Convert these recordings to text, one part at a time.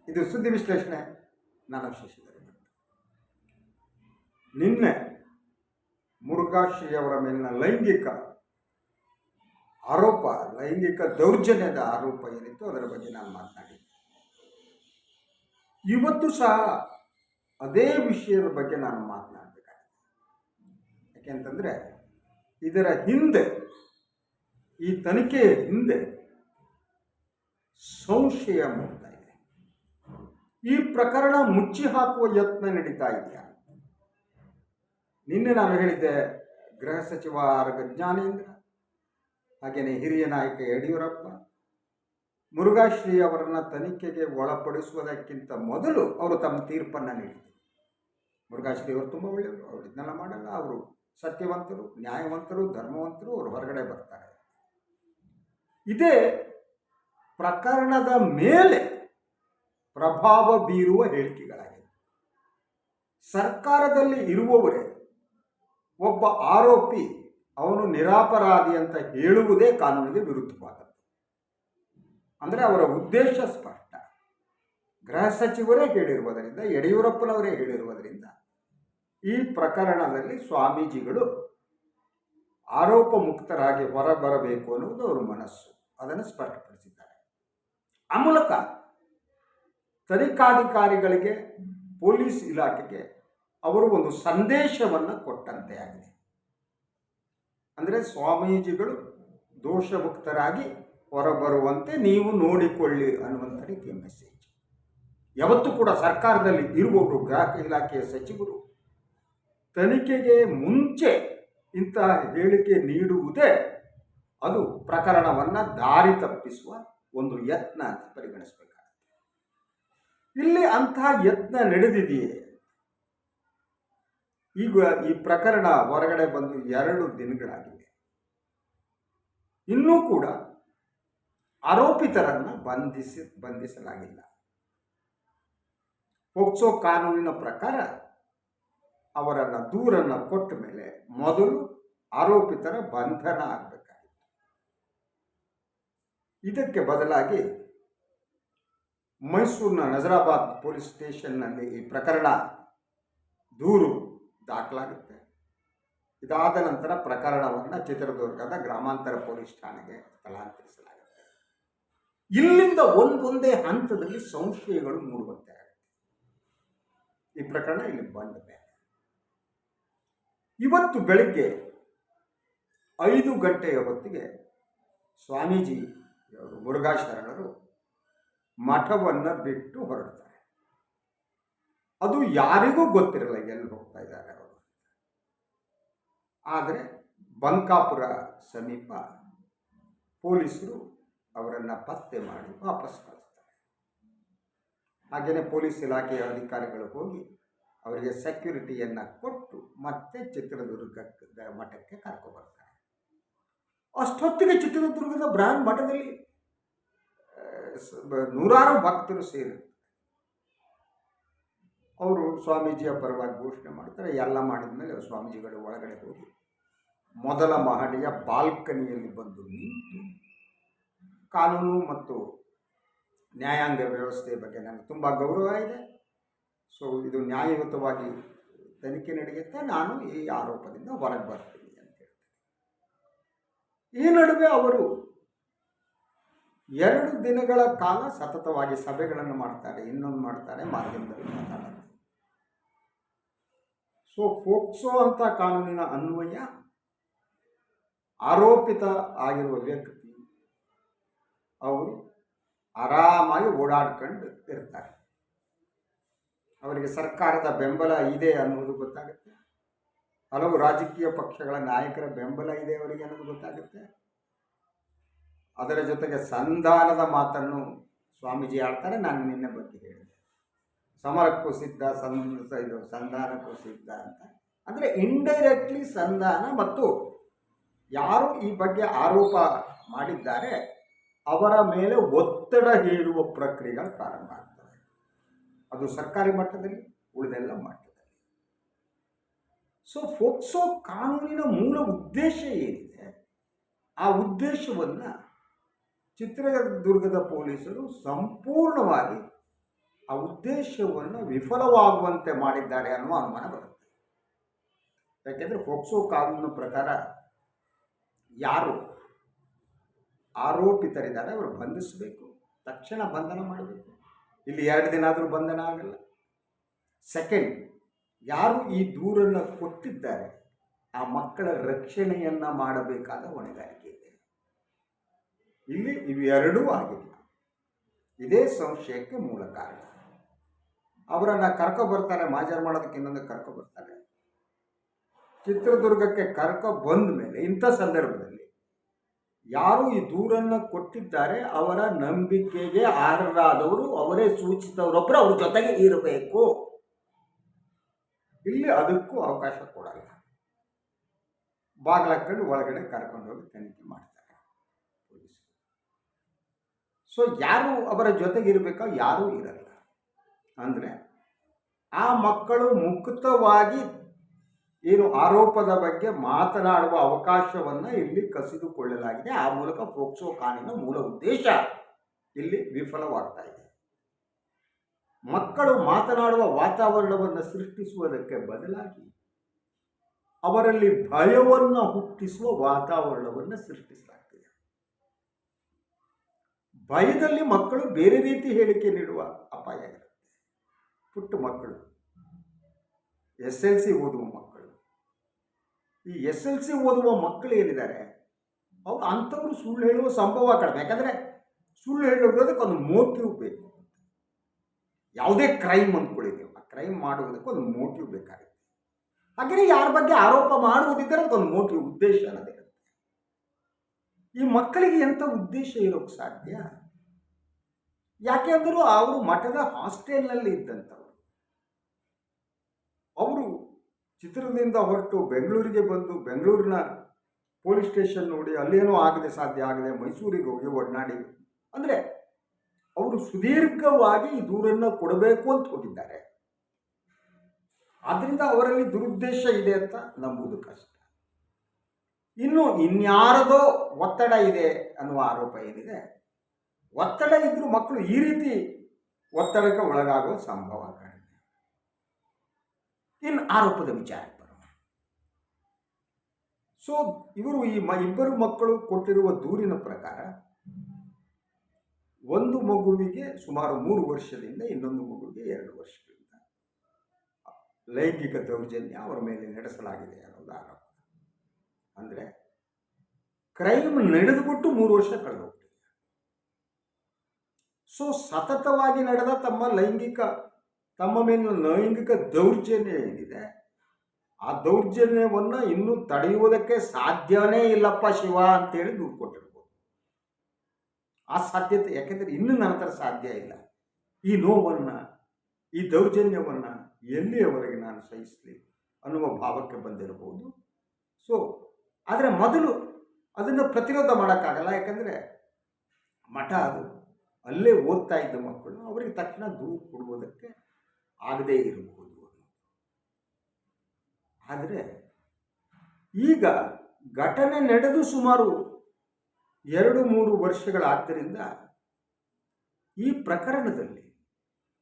ಇದು ಸುದ್ದಿ ವಿಶ್ಲೇಷಣೆ. ನಾನು ಶಶಿಧರ್. ನಿನ್ನೆ ಮುರುಘಾಶ್ರೀ ಅವರ ಮೇಲಿನ ಲೈಂಗಿಕ ಆರೋಪ, ಲೈಂಗಿಕ ದೌರ್ಜನ್ಯದ ಆರೋಪ ಏನಿತ್ತು ಅದರ ಬಗ್ಗೆ ನಾನು ಮಾತನಾಡಿದ್ದೆ. ಇವತ್ತು ಸಹ ಅದೇ ವಿಷಯದ ಬಗ್ಗೆ ನಾನು ಮಾತನಾಡಬೇಕಾಗಿದೆ. ಯಾಕೆಂತಂದರೆ ಇದರ ಹಿಂದೆ, ಈ ತನಿಖೆಯ ಹಿಂದೆ ಸಂಶಯ ಮೂಡ್ತಾ ಇದೆ. ಈ ಪ್ರಕರಣ ಮುಚ್ಚಿ ಹಾಕುವ ಯತ್ನ ನಡೀತಾ ಇದೆಯಾ? ನಿನ್ನೆ ನಾನು ಹೇಳಿದ್ದೆ, ಗೃಹ ಸಚಿವ ಆರ್ ಜ್ಞಾನೇಂದ್ರ, ಹಾಗೆಯೇ ಹಿರಿಯ ನಾಯಕ ಯಡಿಯೂರಪ್ಪ ಮುರುಘಾಶ್ರೀ ಅವರನ್ನು ತನಿಖೆಗೆ ಒಳಪಡಿಸುವುದಕ್ಕಿಂತ ಮೊದಲು ಅವರು ತಮ್ಮ ತೀರ್ಪನ್ನು ನೀಡಿದರು. ಮುರುಘಾಶ್ರೀ ಅವರು ತುಂಬ ಒಳ್ಳೆಯವರು, ಅವರು ಇದನ್ನೆಲ್ಲ ಮಾಡಲ್ಲ, ಅವರು ಸತ್ಯವಂತರು, ನ್ಯಾಯವಂತರು, ಧರ್ಮವಂತರು, ಅವರು ಹೊರಗಡೆ ಬರ್ತಾರೆ. ಇದೇ ಪ್ರಕರಣದ ಮೇಲೆ ಪ್ರಭಾವ ಬೀರುವ ಹೇಳಿಕೆಗಳಾಗಿವೆ. ಸರ್ಕಾರದಲ್ಲಿ ಇರುವವರೇ ಒಬ್ಬ ಆರೋಪಿ ಅವನು ನಿರಪರಾಧಿ ಅಂತ ಹೇಳುವುದೇ ಕಾನೂನಿಗೆ ವಿರುದ್ಧವಾದದ್ದು. ಅಂದರೆ ಅವರ ಉದ್ದೇಶ ಸ್ಪಷ್ಟ. ಗೃಹ ಸಚಿವರೇ ಹೇಳಿರುವುದರಿಂದ, ಯಡಿಯೂರಪ್ಪನವರೇ ಹೇಳಿರುವುದರಿಂದ ಈ ಪ್ರಕರಣದಲ್ಲಿ ಸ್ವಾಮೀಜಿಗಳು ಆರೋಪ ಮುಕ್ತರಾಗಿ ಹೊರಬರಬೇಕು ಅನ್ನುವುದು ಅವರ ಮನಸ್ಸು. ಅದನ್ನು ಸ್ಪಷ್ಟಪಡಿಸಿದ್ದಾರೆ. ಆ ಮೂಲಕ ತನಿಖಾಧಿಕಾರಿಗಳಿಗೆ, ಪೊಲೀಸ್ ಇಲಾಖೆಗೆ ಅವರು ಒಂದು ಸಂದೇಶವನ್ನು ಕೊಟ್ಟಂತೆ ಆಗಿದೆ. ಅಂದರೆ ಸ್ವಾಮೀಜಿಗಳು ದೋಷಮುಕ್ತರಾಗಿ ಹೊರಬರುವಂತೆ ನೀವು ನೋಡಿಕೊಳ್ಳಿ ಅನ್ನುವಂಥ ರೀತಿಯ ಮೆಸೇಜ್. ಯಾವತ್ತೂ ಕೂಡ ಸರ್ಕಾರದಲ್ಲಿ ಇರುವವರು, ಗೃಹ ಇಲಾಖೆಯ ಸಚಿವರು ತನಿಖೆಗೆ ಮುಂಚೆ ಇಂತಹ ಹೇಳಿಕೆ ನೀಡುವುದೇ ಅದು ಪ್ರಕರಣವನ್ನು ದಾರಿ ತಪ್ಪಿಸುವ ಒಂದು ಯತ್ನ ಅಂತ ಪರಿಗಣಿಸಬೇಕಾಗುತ್ತೆ. ಇಲ್ಲಿ ಅಂತಹ ಯತ್ನ ನಡೆದಿದೆಯೇ? ಈಗ ಈ ಪ್ರಕರಣ ಹೊರಗಡೆ ಬಂದು 2 ದಿನಗಳಾಗಿವೆ. ಇನ್ನೂ ಕೂಡ ಆರೋಪಿತರನ್ನು ಬಂಧಿಸಲಾಗಿಲ್ಲ. ಪೋಕ್ಸೋ ಕಾನೂನಿನ ಪ್ರಕಾರ ಅವರನ್ನು ದೂರನ್ನು ಕೊಟ್ಟ ಮೇಲೆ ಮೊದಲು ಆರೋಪಿತರ ಬಂಧನ ಆಗಬೇಕಾಗಿತ್ತು. ಇದಕ್ಕೆ ಬದಲಾಗಿ ಮೈಸೂರಿನ ನಜರಾಬಾದ್ ಪೊಲೀಸ್ ಸ್ಟೇಷನ್ನಲ್ಲಿ ಈ ಪ್ರಕರಣ ದೂರು ದಾಖಲಾಗುತ್ತೆ. ಇದಾದ ನಂತರ ಪ್ರಕರಣವನ್ನು ಚಿತ್ರದುರ್ಗದ ಗ್ರಾಮಾಂತರ ಪೊಲೀಸ್ ಠಾಣೆಗೆ ಸ್ಥಳಾಂತರಿಸಲಾಗುತ್ತೆ. ಇಲ್ಲಿಂದ ಒಂದೊಂದೇ ಹಂತದಲ್ಲಿ ಸಂಶಯಗಳು ಮೂಡುವಂತೆ ಆಗುತ್ತೆ. ಈ ಪ್ರಕರಣ ಇಲ್ಲಿ ಬಂದ ಮೇಲೆ ಇವತ್ತು ಬೆಳಗ್ಗೆ 5 ಗಂಟೆಯ ಹೊತ್ತಿಗೆ ಸ್ವಾಮೀಜಿ ಮುರುಘಾ ಶರಣರು ಮಠವನ್ನು ಬಿಟ್ಟು ಹೊರಡ್ತಾರೆ. ಅದು ಯಾರಿಗೂ ಗೊತ್ತಿರಲ್ಲ ಎಲ್ಲಿ ಹೋಗ್ತಾ ಇದ್ದಾರೆ ಅವರು. ಆದರೆ ಬಂಕಾಪುರ ಸಮೀಪ ಪೊಲೀಸರು ಅವರನ್ನು ಪತ್ತೆ ಮಾಡಿ ವಾಪಸ್ ಕಳಿಸ್ತಾರೆ. ಹಾಗೆಯೇ ಪೊಲೀಸ್ ಇಲಾಖೆಯ ಅಧಿಕಾರಿಗಳು ಹೋಗಿ ಅವರಿಗೆ ಸೆಕ್ಯೂರಿಟಿಯನ್ನು ಕೊಟ್ಟು ಮತ್ತೆ ಚಿತ್ರದುರ್ಗದ ಮಠಕ್ಕೆ ಕರ್ಕೊಬರ್ತಾರೆ. ಅಷ್ಟೊತ್ತಿಗೆ ಚಿತ್ರದುರ್ಗದ ಬ್ರಾಹ್ಮಣ ಮಠದಲ್ಲಿ ನೂರಾರು ಭಕ್ತರು ಸೇರಿರ್ತಾರೆ. ಅವರು ಸ್ವಾಮೀಜಿಯ ಪರವಾಗಿ ಘೋಷಣೆ ಮಾಡ್ತಾರೆ. ಎಲ್ಲ ಮಾಡಿದ ಮೇಲೆ ಸ್ವಾಮೀಜಿಗಳು ಒಳಗಡೆ ಹೋಗಿ ಮೊದಲ ಮಹಡಿಯ ಬಾಲ್ಕನಿಯಲ್ಲಿ ಬಂದು ನಿಂತು, ಕಾನೂನು ಮತ್ತು ನ್ಯಾಯಾಂಗ ವ್ಯವಸ್ಥೆಯ ಬಗ್ಗೆ ನನಗೆ ತುಂಬ ಗೌರವ ಇದೆ, ಸೊ ಇದು ನ್ಯಾಯಯುತವಾಗಿ ತನಿಖೆ ನಡೆಯುತ್ತೆ, ನಾನು ಈ ಆರೋಪದಿಂದ ಹೊರಗೆ ಬರ್ತೀನಿ ಅಂತ ಹೇಳ್ತಾರೆ. ಈ ನಡುವೆ ಅವರು 2 ದಿನಗಳ ಕಾಲ ಸತತವಾಗಿ ಸಭೆಗಳನ್ನು ಮಾಡ್ತಾರೆ, ಇನ್ನೊಂದು ಮಾಡ್ತಾರೆ, ಮಾಧ್ಯಮದಲ್ಲಿ ಮಾತಾಡ್ತಾರೆ. ಸೊ ಪೋಕ್ಸೋ ಅಂತ ಕಾನೂನಿನ ಅನ್ವಯ ಆರೋಪಿತ ಆಗಿರುವ ವ್ಯಕ್ತಿ ಅವರು ಆರಾಮಾಗಿ ಓಡಾಡ್ಕೊಂಡು ಇರ್ತಾರೆ. ಅವರಿಗೆ ಸರ್ಕಾರದ ಬೆಂಬಲ ಇದೆ ಅನ್ನೋದು ಗೊತ್ತಾಗುತ್ತೆ. ಹಲವು ರಾಜಕೀಯ ಪಕ್ಷಗಳ ನಾಯಕರ ಬೆಂಬಲ ಇದೆ ಅವರಿಗೆ ಅನ್ನೋದು ಗೊತ್ತಾಗುತ್ತೆ. ಅದರ ಜೊತೆಗೆ ಸಂಧಾನದ ಮಾತನ್ನು ಸ್ವಾಮೀಜಿ ಆಡ್ತಾರೆ. ನಾನು ನಿನ್ನೆ ಬಗ್ಗೆ ಹೇಳಿದೆ, ಸಮರಕ್ಕೂ ಸಿದ್ಧ, ಸಂಧಾನಕ್ಕೂ ಸಿದ್ಧ ಅಂತ. ಅಂದರೆ ಇಂಡೈರೆಕ್ಟ್ಲಿ ಸಂಧಾನ ಮತ್ತು ಯಾರು ಈ ಬಗ್ಗೆ ಆರೋಪ ಮಾಡಿದ್ದಾರೆ ಅವರ ಮೇಲೆ ಒತ್ತಡ ಹೇರುವ ಪ್ರಕ್ರಿಯೆಗಳು ಪ್ರಾರಂಭ ಆಗ್ತವೆ. ಅದು ಸರ್ಕಾರಿ ಮಟ್ಟದಲ್ಲಿ, ಉಳಿದೆಲ್ಲ ಮಟ್ಟದಲ್ಲಿ. ಸೊ ಪೋಕ್ಸೋ ಕಾನೂನಿನ ಮೂಲ ಉದ್ದೇಶ ಏನಿದೆ, ಆ ಉದ್ದೇಶವನ್ನು ಚಿತ್ರದುರ್ಗದ ಪೊಲೀಸರು ಸಂಪೂರ್ಣವಾಗಿ ಆ ಉದ್ದೇಶವನ್ನು ವಿಫಲವಾಗುವಂತೆ ಮಾಡಿದ್ದಾರೆ ಅನ್ನುವ ಅನುಮಾನ ಬರುತ್ತೆ. ಯಾಕೆಂದರೆ ಫೋಕ್ಸೋ ಕಾನೂನಿನ ಪ್ರಕಾರ ಯಾರು ಆರೋಪಿತರಿದ್ದಾರೆ ಅವರು ಬಂಧಿಸಬೇಕು, ತಕ್ಷಣ ಬಂಧನ ಮಾಡಬೇಕು. ಇಲ್ಲಿ 2 ದಿನ ಆದರೂ ಬಂಧನ ಆಗಲ್ಲ. ಸೆಕೆಂಡ್, ಯಾರು ಈ ದೂರನ್ನು ಕೊಟ್ಟಿದ್ದಾರೆ ಆ ಮಕ್ಕಳ ರಕ್ಷಣೆಯನ್ನು ಮಾಡಬೇಕಾದ ಹೊಣೆಗಾರಿಕೆ ಇದೆ. ಇಲ್ಲಿ ಇವೆರಡೂ ಆಗಿಲ್ಲ. ಇದೇ ಸಂಶಯಕ್ಕೆ ಮೂಲ ಕಾರಣ. ಅವರನ್ನು ಕರ್ಕೊಬರ್ತಾರೆ, ಮಾಜರ್ ಮಾಡೋದಕ್ಕೆ ಇನ್ನೊಂದು ಕರ್ಕೊಬರ್ತಾರೆ. ಚಿತ್ರದುರ್ಗಕ್ಕೆ ಬಂದ ಮೇಲೆ ಇಂಥ ಸಂದರ್ಭದಲ್ಲಿ ಯಾರು ಈ ದೂರನ್ನು ಕೊಟ್ಟಿದ್ದಾರೆ ಅವರ ನಂಬಿಕೆಗೆ ಅರ್ಹರಾದವರು, ಅವರೇ ಸೂಚಿಸಿದವರೊಬ್ಬರು ಅವ್ರ ಜೊತೆಗೆ ಇರಬೇಕು. ಇಲ್ಲಿ ಅದಕ್ಕೂ ಅವಕಾಶ ಕೊಡಲ್ಲ. ಬಾಗಿಲಕ್ಕಂಡು ಒಳಗಡೆ ಕರ್ಕೊಂಡೋಗಿ ತನಿಖೆ ಮಾಡ್ತಾರೆ ಪೊಲೀಸರು. ಸೊ ಯಾರು ಅವರ ಜೊತೆಗಿರಬೇಕೋ ಯಾರೂ ಇರಲ್ಲ. ಅಂದರೆ ಆ ಮಕ್ಕಳು ಮುಕ್ತವಾಗಿ ಏನು ಆರೋಪದ ಬಗ್ಗೆ ಮಾತನಾಡುವ ಅವಕಾಶವನ್ನು ಇಲ್ಲಿ ಕಸಿದುಕೊಳ್ಳಲಾಗಿದೆ. ಆ ಮೂಲಕ ಫೋಕ್ಸೋ ಕಾನೂನಿನ ಮೂಲ ಉದ್ದೇಶ ಇಲ್ಲಿ ವಿಫಲವಾಗ್ತಾ ಇದೆ. ಮಕ್ಕಳು ಮಾತನಾಡುವ ವಾತಾವರಣವನ್ನು ಸೃಷ್ಟಿಸುವುದಕ್ಕೆ ಬದಲಾಗಿ ಅವರಲ್ಲಿ ಭಯವನ್ನು ಹುಟ್ಟಿಸುವ ವಾತಾವರಣವನ್ನು ಸೃಷ್ಟಿಸಲಾಗ್ತಿದೆ. ಭಯದಲ್ಲಿ ಮಕ್ಕಳು ಬೇರೆ ರೀತಿ ಹೇಳಿಕೆ ನೀಡುವ ಅಪಾಯ ಇರುತ್ತೆ. ಪುಟ್ಟ ಮಕ್ಕಳು, SLC ಓದುವ ಮಕ್ಕಳು, ಈ SLC ಓದುವ ಮಕ್ಕಳು ಏನಿದ್ದಾರೆ ಅವ್ರು ಅಂಥವ್ರು ಸುಳ್ಳು ಹೇಳುವ ಸಂಭವ ಕಡಿಮೆ. ಯಾಕಂದರೆ ಸುಳ್ಳು ಹೇಳೋದಕ್ಕೆ ಒಂದು ಮೋಟಿವ್ ಬೇಕು. ಯಾವುದೇ ಕ್ರೈಮ್ ಅಂದ್ಕೊಳ್ಳಿ ನೀವು, ಆ ಕ್ರೈಮ್ ಮಾಡುವುದಕ್ಕೆ ಒಂದು ಮೋಟಿವ್ ಬೇಕಾಗುತ್ತೆ. ಹಾಗೆಯೇ ಯಾರ ಬಗ್ಗೆ ಆರೋಪ ಮಾಡುವುದಿದ್ದರೆ ಅದಕ್ಕೊಂದು ಮೋಟಿವ್, ಉದ್ದೇಶ ಅನ್ನೋದಿರುತ್ತೆ. ಈ ಮಕ್ಕಳಿಗೆ ಎಂಥ ಉದ್ದೇಶ ಇರೋಕ್ಕೆ ಸಾಧ್ಯ? ಯಾಕೆ ಅಂದರೂ ಅವರು ಮಠದ ಹಾಸ್ಟೆಲ್ನಲ್ಲಿ ಇದ್ದಂಥವ್ರು. ಅವರು ಚಿತ್ರದಿಂದ ಹೊರಟು ಬೆಂಗಳೂರಿಗೆ ಬಂದು ಬೆಂಗಳೂರಿನ ಪೊಲೀಸ್ ಸ್ಟೇಷನ್ ನೋಡಿ ಅಲ್ಲೇನೋ ಸಾಧ್ಯ ಆಗದೆ ಮೈಸೂರಿಗೆ ಹೋಗಿ ಒಡನಾಡಿ, ಅಂದರೆ ಅವರು ಸುದೀರ್ಘವಾಗಿ ಈ ದೂರನ್ನು ಕೊಡಬೇಕು ಅಂತ ಹೋಗಿದ್ದಾರೆ. ಆದ್ದರಿಂದ ಅವರಲ್ಲಿ ದುರುದ್ದೇಶ ಇದೆ ಅಂತ ನಂಬುವುದು ಕಷ್ಟ. ಇನ್ಯಾರದೋ ಒತ್ತಡ ಇದೆ ಅನ್ನುವ ಆರೋಪ ಏನಿದೆ, ಒತ್ತಡ ಇದ್ರೂ ಮಕ್ಕಳು ಈ ರೀತಿ ಒತ್ತಡಕ್ಕೆ ಒಳಗಾಗುವ ಸಂಭವ ಕಡಿಮೆ. ಇನ್ನು ಆರೋಪದ ವಿಚಾರಕ್ಕೆ ಬರೋಣ. ಸೊ ಇವರು ಈ ಇಬ್ಬರು ಮಕ್ಕಳು ಕೊಟ್ಟಿರುವ ದೂರಿನ ಪ್ರಕಾರ ಒಂದು ಮಗುವಿಗೆ ಸುಮಾರು 3 ವರ್ಷದಿಂದ, ಇನ್ನೊಂದು ಮಗುವಿಗೆ 2 ವರ್ಷಗಳಿಂದ ಲೈಂಗಿಕ ದೌರ್ಜನ್ಯ ಅವರ ಮೇಲೆ ನಡೆಸಲಾಗಿದೆ ಅನ್ನೋದು ಆರೋಪ. ಅಂದರೆ ಕ್ರೈಮ್ ನಡೆದುಬಿಟ್ಟು 3 ವರ್ಷ ಕಳೆದೋಗ್ತಿದೆ. ಸೊ ಸತತವಾಗಿ ನಡೆದ ತಮ್ಮ ಮೇಲಿನ ಲೈಂಗಿಕ ದೌರ್ಜನ್ಯ ಏನಿದೆ, ಆ ದೌರ್ಜನ್ಯವನ್ನು ಇನ್ನೂ ತಡೆಯುವುದಕ್ಕೆ ಸಾಧ್ಯವೇ ಇಲ್ಲಪ್ಪ ಶಿವ ಅಂತೇಳಿ ದೂರು ಕೊಟ್ಟಿರ್ಬೋದು. ಆ ಸಾಧ್ಯತೆ, ಯಾಕೆಂದರೆ ಇನ್ನು ನಂತರ ಸಾಧ್ಯ ಇಲ್ಲ. ಈ ನೋವನ್ನು, ಈ ದೌರ್ಜನ್ಯವನ್ನು ಎಲ್ಲಿಯವರೆಗೆ ನಾನು ಸಹಿಸಲಿ ಅನ್ನುವ ಭಾವಕ್ಕೆ ಬಂದಿರಬಹುದು. ಸೊ ಆದರೆ ಮೊದಲು ಅದನ್ನು ಪ್ರತಿರೋಧ ಮಾಡೋಕ್ಕಾಗಲ್ಲ. ಯಾಕಂದರೆ ಮಠ ಅದು, ಅಲ್ಲೇ ಓದ್ತಾ ಇದ್ದ ಮಕ್ಕಳು, ಅವರಿಗೆ ತಕ್ಷಣ ದೂರು ಕೊಡುವುದಕ್ಕೆ ಆಗದೇ ಇರಬಹುದು. ಆದರೆ ಈಗ ಘಟನೆ ನಡೆದು ಸುಮಾರು 2-3 ವರ್ಷಗಳಾದ್ದರಿಂದ ಈ ಪ್ರಕರಣದಲ್ಲಿ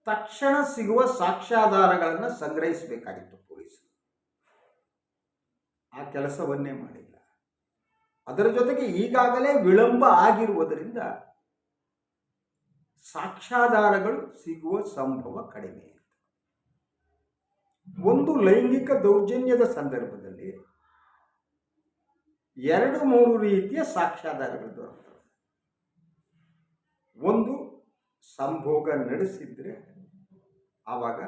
ತಕ್ಷಣ ಸಿಗುವ ಸಾಕ್ಷ್ಯಾಧಾರಗಳನ್ನು ಸಂಗ್ರಹಿಸಬೇಕಾಗಿತ್ತು ಪೊಲೀಸರು. ಆ ಕೆಲಸವನ್ನೇ ಮಾಡಿಲ್ಲ. ಅದರ ಜೊತೆಗೆ ಈಗಾಗಲೇ ವಿಳಂಬ ಆಗಿರುವುದರಿಂದ ಸಾಕ್ಷ್ಯಾಧಾರಗಳು ಸಿಗುವ ಸಂಭವ ಕಡಿಮೆ. ಒಂದು ಲೈಂಗಿಕ ದೌರ್ಜನ್ಯದ ಸಂದರ್ಭದಲ್ಲಿ 2-3 ರೀತಿಯ ಸಾಕ್ಷ್ಯಾಧಾರಗಳು ದೊರಕುತ್ತವೆ. ಒಂದು, ಸಂಭೋಗ ನಡೆಸಿದ್ರೆ ಆವಾಗ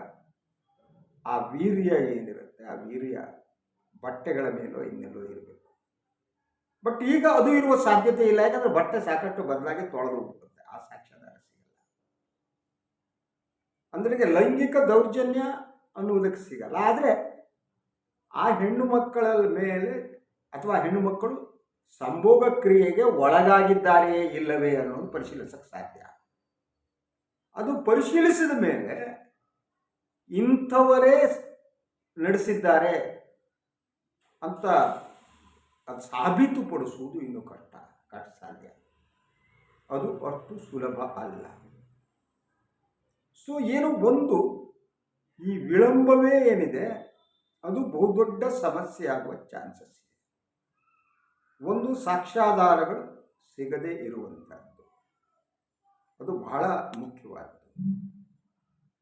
ಆ ವೀರ್ಯ ಏನಿರುತ್ತೆ, ಆ ವೀರ್ಯ ಬಟ್ಟೆಗಳ ಮೇಲೋ ಇನ್ನೆಲ್ಲೋ ಇರಬೇಕು. ಬಟ್ ಈಗ ಅದು ಇರುವ ಸಾಧ್ಯತೆ ಇಲ್ಲ. ಯಾಕಂದರೆ ಬಟ್ಟೆ ಸಾಕಷ್ಟು ಬದಲಾಗಿ ತೊಳೆದು ಹೋಗ್ತದೆ, ಆ ಸಾಕ್ಷ್ಯಾಧಾರ ಸಿಗಲ್ಲ. ಅಂದ್ರೆ ಲೈಂಗಿಕ ದೌರ್ಜನ್ಯ ಅನ್ನುವುದಕ್ಕೆ ಸಿಗಲ್ಲ. ಆದರೆ ಆ ಹೆಣ್ಣು ಮಕ್ಕಳ ಮೇಲೆ ಅಥವಾ ಹೆಣ್ಣು ಮಕ್ಕಳು ಸಂಭೋಗ ಕ್ರಿಯೆಗೆ ಒಳಗಾಗಿದ್ದಾರೆಯೇ ಇಲ್ಲವೇ ಅನ್ನೋದು ಪರಿಶೀಲಿಸಕ್ಕೆ ಸಾಧ್ಯ. ಅದು ಪರಿಶೀಲಿಸಿದ ಮೇಲೆ ಇಂಥವರೇ ನಡೆಸಿದ್ದಾರೆ ಅಂತ ಅದು ಸಾಬೀತುಪಡಿಸುವುದು ಇನ್ನೂ ಕಷ್ಟ ಸಾಧ್ಯ. ಅದು ಅಷ್ಟು ಸುಲಭ ಅಲ್ಲ. ಸೊ ಸೊ ಏನು ಒಂದು ಈ ವಿಳಂಬವೇ ಏನಿದೆ ಅದು ಬಹುದೊಡ್ಡ ಸಮಸ್ಯೆ ಆಗುವ ಚಾನ್ಸಸ್ ಇದೆ. ಒಂದು ಸಾಕ್ಷ್ಯಾಧಾರಗಳು ಸಿಗದೇ ಇರುವಂಥದ್ದು, ಅದು ಬಹಳ ಮುಖ್ಯವಾದದ್ದು.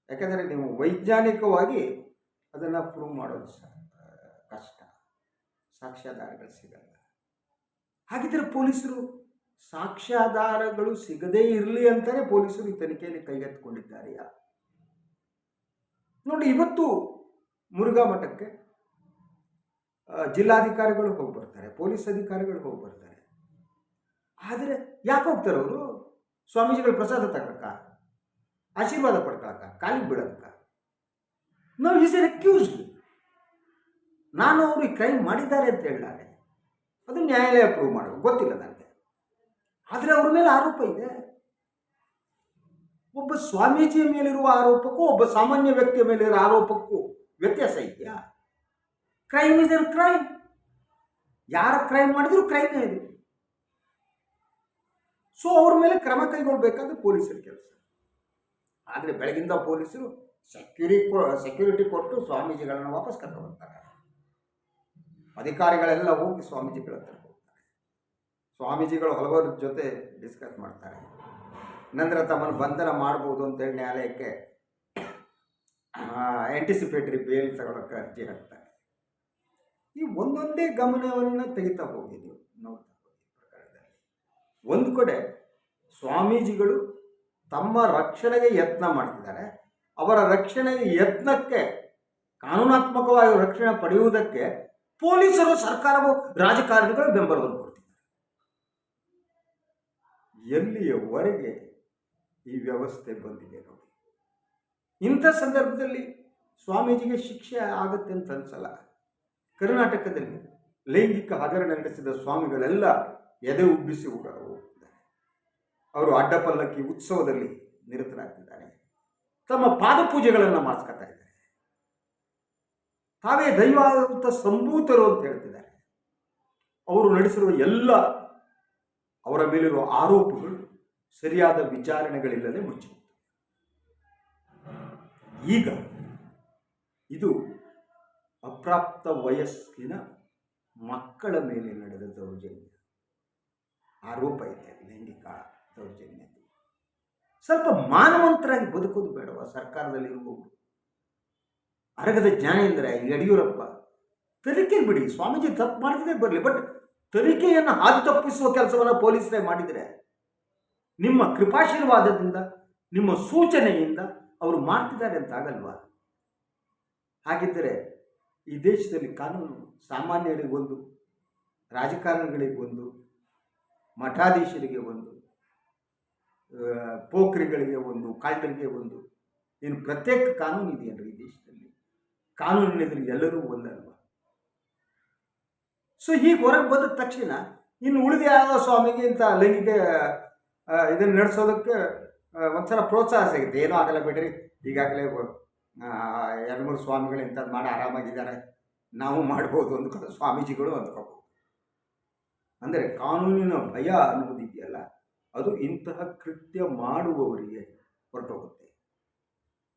ಯಾಕಂದರೆ ನೀವು ವೈಜ್ಞಾನಿಕವಾಗಿ ಅದನ್ನು ಪ್ರೂವ್ ಮಾಡೋದು ಕಷ್ಟ, ಸಾಕ್ಷ್ಯಾಧಾರಗಳು ಸಿಗಲ್ಲ. ಹಾಗಿದ್ರೆ ಪೊಲೀಸರು ಸಾಕ್ಷ್ಯಾಧಾರಗಳು ಸಿಗದೇ ಇರಲಿ ಅಂತಾನೆ ಪೊಲೀಸರು ಈ ತನಿಖೆಯಲ್ಲಿ ಕೈಗೆತ್ತಿಕೊಂಡಿದ್ದಾರೆಯಾ? ನೋಡಿ, ಇವತ್ತು ಮುರುಘಾ ಮಠಕ್ಕೆ ಜಿಲ್ಲಾಧಿಕಾರಿಗಳು ಹೋಗಿ ಬರ್ತಾರೆ, ಪೊಲೀಸ್ ಅಧಿಕಾರಿಗಳು ಹೋಗಿ ಬರ್ತಾರೆ. ಆದರೆ ಯಾಕೆ ಹೋಗ್ತಾರೆ ಅವರು? ಸ್ವಾಮೀಜಿಗಳ ಪ್ರಸಾದ ತಗೊಳಕ, ಆಶೀರ್ವಾದ ಪಡ್ಕೊಳಕ, ಕಾಲಿಗೆ ಬೀಳಕ್ಕ? ನಾವು ಈಸ್ ಎನ್ ಅಕ್ಯೂಸ್ಡ್. ನಾನು ಅವರು ಈ ಕ್ರೈಮ್ ಮಾಡಿದ್ದಾರೆ ಅಂತ ಹೇಳಿದ್ದಾರೆ, ಅದು ನ್ಯಾಯಾಲಯ ಪ್ರೂವ್ ಮಾಡಬೇಕು, ಗೊತ್ತಿಲ್ಲ ನನಗೆ. ಆದರೆ ಅವ್ರ ಮೇಲೆ ಆರೋಪ ಇದೆ. ಒಬ್ಬ ಸ್ವಾಮೀಜಿಯ ಮೇಲಿರುವ ಆರೋಪಕ್ಕೂ ಒಬ್ಬ ಸಾಮಾನ್ಯ ವ್ಯಕ್ತಿಯ ಮೇಲಿರುವ ಆರೋಪಕ್ಕೂ ವ್ಯತ್ಯಾಸ ಇದೆಯಾ? Crime is N crime. ಯಾರ ಕ್ರೈಮ್ ಮಾಡಿದ್ರು ಕ್ರೈಮೇ ಇದೆ. ಸೊ ಅವ್ರ ಮೇಲೆ ಕ್ರಮ ಕೈಗೊಳ್ಳಬೇಕಾದ್ರೆ ಪೊಲೀಸರ ಕೆಲಸ. ಆದರೆ ಬೆಳಗಿಂದ ಪೊಲೀಸರು ಸೆಕ್ಯೂರಿಟಿ ಕೊಟ್ಟು ಸ್ವಾಮೀಜಿಗಳನ್ನ ವಾಪಸ್ ಕರ್ಕೊಂಡು ಬರ್ತಾರೆ. ಅಧಿಕಾರಿಗಳೆಲ್ಲ ಹೋಗಿ ಸ್ವಾಮೀಜಿಗಳ ಹತ್ರ ಹೋಗ್ತಾರೆ. ಸ್ವಾಮೀಜಿಗಳು ಹಲವರ ಜೊತೆ ಡಿಸ್ಕಸ್ ಮಾಡ್ತಾರೆ. ನಂತರ ತಮ್ಮನ್ನು ಬಂಧನ ಮಾಡ್ಬೋದು ಅಂತೇಳಿ ನ್ಯಾಯಾಲಯಕ್ಕೆ ಆಂಟಿಸಿಪೇಟರಿ ಬೇಲ್ ತಗೊಳ್ಳೋಕೆ ಅರ್ಜಿ ಹಾಕ್ತಾರೆ. ಈ ಒಂದೊಂದೇ ಗಮನವನ್ನು ತೆಗಿತಾ ಹೋಗಿದ್ದೀವಿ ನೋಡ್ತಾ ಹೋಗಿ ಪ್ರಕರಣದಲ್ಲಿ. ಒಂದು ಕಡೆ ಸ್ವಾಮೀಜಿಗಳು ತಮ್ಮ ರಕ್ಷಣೆಗೆ ಯತ್ನ ಮಾಡ್ತಿದ್ದಾರೆ. ಅವರ ರಕ್ಷಣೆಗೆ ಯತ್ನಕ್ಕೆ, ಕಾನೂನಾತ್ಮಕವಾಗಿ ರಕ್ಷಣೆ ಪಡೆಯುವುದಕ್ಕೆ ಪೊಲೀಸರು, ಸರ್ಕಾರವು, ರಾಜಕಾರಣಿಗಳು ಬೆಂಬಲವನ್ನು ಕೊಡ್ತಿದ್ದಾರೆ. ಎಲ್ಲಿಯವರೆಗೆ ಈ ವ್ಯವಸ್ಥೆ ಬಂದಿದೆ ನೋಡಿ. ಇಂಥ ಸಂದರ್ಭದಲ್ಲಿ ಸ್ವಾಮೀಜಿಗೆ ಶಿಕ್ಷೆ ಆಗುತ್ತೆ ಅಂತ ಅನ್ಸಲ್ಲ. ಕರ್ನಾಟಕದಲ್ಲಿ ಲೈಂಗಿಕ ಹಗರಣ ನಡೆಸಿದ ಸ್ವಾಮಿಗಳೆಲ್ಲ ಎದೆ ಉಬ್ಬಿಸಿ ಹೋಗ್ತಿದ್ದಾರೆ. ಅವರು ಅಡ್ಡಪಲ್ಲಕ್ಕಿ ಉತ್ಸವದಲ್ಲಿ ನಿರತರಾಗ್ತಿದ್ದಾರೆ. ತಮ್ಮ ಪಾದಪೂಜೆಗಳನ್ನು ಮಾಡಿಸ್ಕೊತಾ ಇದ್ದಾರೆ. ತಾವೇ ದೈವಾಂತ ಸಂಭೂತರು ಅಂತ ಹೇಳ್ತಿದ್ದಾರೆ. ಅವರು ನಡೆಸಿರುವ ಎಲ್ಲ ಅವರ ಮೇಲಿರುವ ಆರೋಪಗಳು ಸರಿಯಾದ ವಿಚಾರಣೆಗಳಿಲ್ಲದೆ ಮುಚ್ಚಿ. ಈಗ ಇದು ಅಪ್ರಾಪ್ತ ವಯಸ್ಸಿನ ಮಕ್ಕಳ ಮೇಲೆ ನಡೆದ ದೌರ್ಜನ್ಯ ಆರೋಪ ಇದೆ, ಲೈಂಗಿಕ ದೌರ್ಜನ್ಯ. ಸ್ವಲ್ಪ ಮಾನವಂತರಾಗಿ ಬದುಕೋದು ಬೇಡವಾ ಸರ್ಕಾರದಲ್ಲಿರುವವರು? ಅರಗದ ಜ್ಞಾನೇಂದ್ರ, ಯಡಿಯೂರಪ್ಪ ತನಿಖೆ ಬಿಡಿ, ಸ್ವಾಮೀಜಿ ತಪ್ಪು ಮಾಡಿದ್ರೆ ಬರಲಿ, ಬಟ್ ತನಿಖೆಯನ್ನು ಹಾದು ತಪ್ಪಿಸುವ ಕೆಲಸವನ್ನು ಪೊಲೀಸರೇ ಮಾಡಿದರೆ, ನಿಮ್ಮ ಕೃಪಾಶೀರ್ವಾದದಿಂದ, ನಿಮ್ಮ ಸೂಚನೆಯಿಂದ ಅವರು ಮಾಡ್ತಿದ್ದಾರೆ ಅಂತ ಆಗಲ್ವಾ? ಹಾಗಿದ್ದರೆ ಈ ದೇಶದಲ್ಲಿ ಕಾನೂನು ಸಾಮಾನ್ಯರಿಗೆ ಒಂದು, ರಾಜಕಾರಣಿಗಳಿಗೆ ಒಂದು, ಮಠಾಧೀಶರಿಗೆ ಒಂದು, ಪೋಖ್ರಿಗಳಿಗೆ ಒಂದು, ಕಾಲ್ಟರಿಗೆ ಒಂದು, ಏನು ಪ್ರತ್ಯೇಕ ಕಾನೂನು ಇದೆಯಲ್ರಿ ಈ ದೇಶದಲ್ಲಿ? ಕಾನೂನಿನ ಎಲ್ಲರೂ ಒಂದಲ್ವ? ಸೊ ಹೀಗೆ ಹೊರಗೆ ಬಂದ ತಕ್ಷಣ ಇನ್ನು ಉಳಿದ ಯಾವ ಸ್ವಾಮಿಗೆ ಇಂಥ ಲೈಂಗಿಕ ಇದನ್ನು ನಡೆಸೋದಕ್ಕೆ ಒಂದ್ಸಲ ಪ್ರೋತ್ಸಾಹ ಸಿಗುತ್ತೆ. ಏನೂ ಆಗಲ್ಲ ಬಿಡ್ರಿ, ಈಗಾಗಲೇ 2-3 ಸ್ವಾಮಿಗಳು ಇಂಥದ್ದು ಮಾಡಿ ಆರಾಮಾಗಿದ್ದಾರೆ, ನಾವು ಮಾಡ್ಬೋದು ಅಂದ್ಕೊಂಡು ಸ್ವಾಮೀಜಿಗಳು ಅಂದ್ಕೋಬೋದು. ಅಂದರೆ ಕಾನೂನಿನ ಭಯ ಅನ್ನೋದಿದೆಯಲ್ಲ, ಅದು ಇಂತಹ ಕೃತ್ಯ ಮಾಡುವವರಿಗೆ ಹೊರಟೋಗುತ್ತೆ.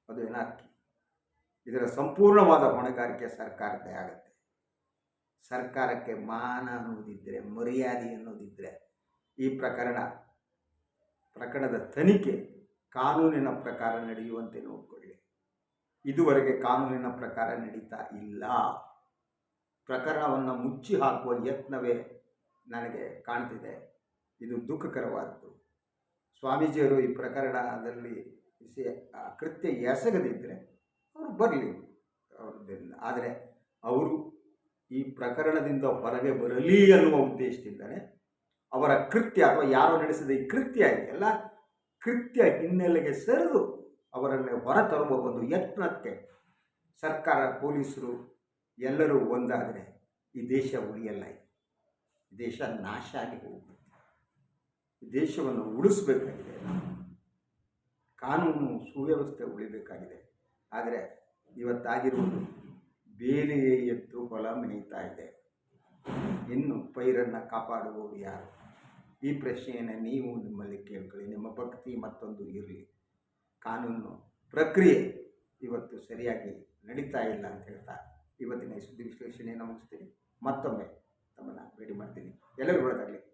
ಅದು ಏನಾರ್ಕಿ. ಇದರ ಸಂಪೂರ್ಣವಾದ ಹೊಣೆಗಾರಿಕೆ ಸರ್ಕಾರದ್ದೇ ಆಗುತ್ತೆ. ಸರ್ಕಾರಕ್ಕೆ ಮಾನ ಅನ್ನೋದಿದ್ದರೆ, ಮರ್ಯಾದೆ ಅನ್ನೋದಿದ್ದರೆ ಈ ಪ್ರಕರಣದ ತನಿಖೆ ಕಾನೂನಿನ ಪ್ರಕಾರ ನಡೆಯುವಂತೆ ನೋಡಿಕೊಳ್ಳಿ. ಇದುವರೆಗೆ ಕಾನೂನಿನ ಪ್ರಕಾರ ನಡೀತಾ ಇಲ್ಲ. ಪ್ರಕರಣವನ್ನು ಮುಚ್ಚಿ ಹಾಕುವ ಯತ್ನವೇ ನನಗೆ ಕಾಣ್ತಿದೆ. ಇದು ದುಃಖಕರವಾದದ್ದು. ಸ್ವಾಮೀಜಿಯವರು ಈ ಪ್ರಕರಣದಲ್ಲಿ ಕೃತ್ಯ ಎಸಗದಿದ್ದರೆ ಅವರು ಬರಲಿ ಅವ್ರದ್ರಿಂದ. ಆದರೆ ಅವರು ಈ ಪ್ರಕರಣದಿಂದ ಹೊರಗೆ ಬರಲಿ ಅನ್ನುವ ಉದ್ದೇಶದಿಂದಲೇ ಅವರ ಕೃತ್ಯ ಅಥವಾ ಯಾರೋ ನಡೆಸಿದ ಈ ಕೃತ್ಯ ಇದೆಯಲ್ಲ, ಕೃತ್ಯ ಹಿನ್ನೆಲೆಗೆ ಸರಿದು ಅವರನ್ನೇ ಹೊರತರುವ ಒಂದು ಯತ್ನಕ್ಕೆ ಸರ್ಕಾರ, ಪೊಲೀಸರು ಎಲ್ಲರೂ ಒಂದಾದರೆ ಈ ದೇಶ ಉಳಿಯಲ್ಲ. ಈ ದೇಶ ನಾಶ ಆಗಿ ಹೋಗುತ್ತೆ. ಈ ದೇಶವನ್ನು ಉಳಿಸಬೇಕಾಗಿದೆ. ಕಾನೂನು ಸುವ್ಯವಸ್ಥೆ ಉಳಿಬೇಕಾಗಿದೆ. ಆದರೆ ಇವತ್ತಾಗಿರುವುದು ಬೇಲಿಯೇ ಎದ್ದು ಹೊಲ ಮೇಯ್ತಾ ಇದೆ. ಇನ್ನು ಪೈರನ್ನು ಕಾಪಾಡುವವರು ಯಾರು? ಈ ಪ್ರಶ್ನೆಯನ್ನು ನೀವು ನಿಮ್ಮಲ್ಲಿ ಕೇಳ್ಕೊಳ್ಳಿ. ನಿಮ್ಮ ಭಕ್ತಿ ಮತ್ತೊಂದು ಇರಲಿ. ಕಾನೂನು ಪ್ರಕ್ರಿಯೆ ಇವತ್ತು ಸರಿಯಾಗಿ ನಡೀತಾ ಇಲ್ಲ ಅಂತ ಹೇಳ್ತಾ ಇವತ್ತಿನ ಈ ಸುದ್ದಿ ವಿಶ್ಲೇಷಣೆಯನ್ನು ಮುಗಿಸ್ತೀನಿ. ಮತ್ತೊಮ್ಮೆ ತಮ್ಮನ್ನು ಭೇಟಿ ಮಾಡ್ತೀನಿ. ಎಲ್ಲರಿಗೂ ಒಳ್ಳೆಯದಾಗಲಿ.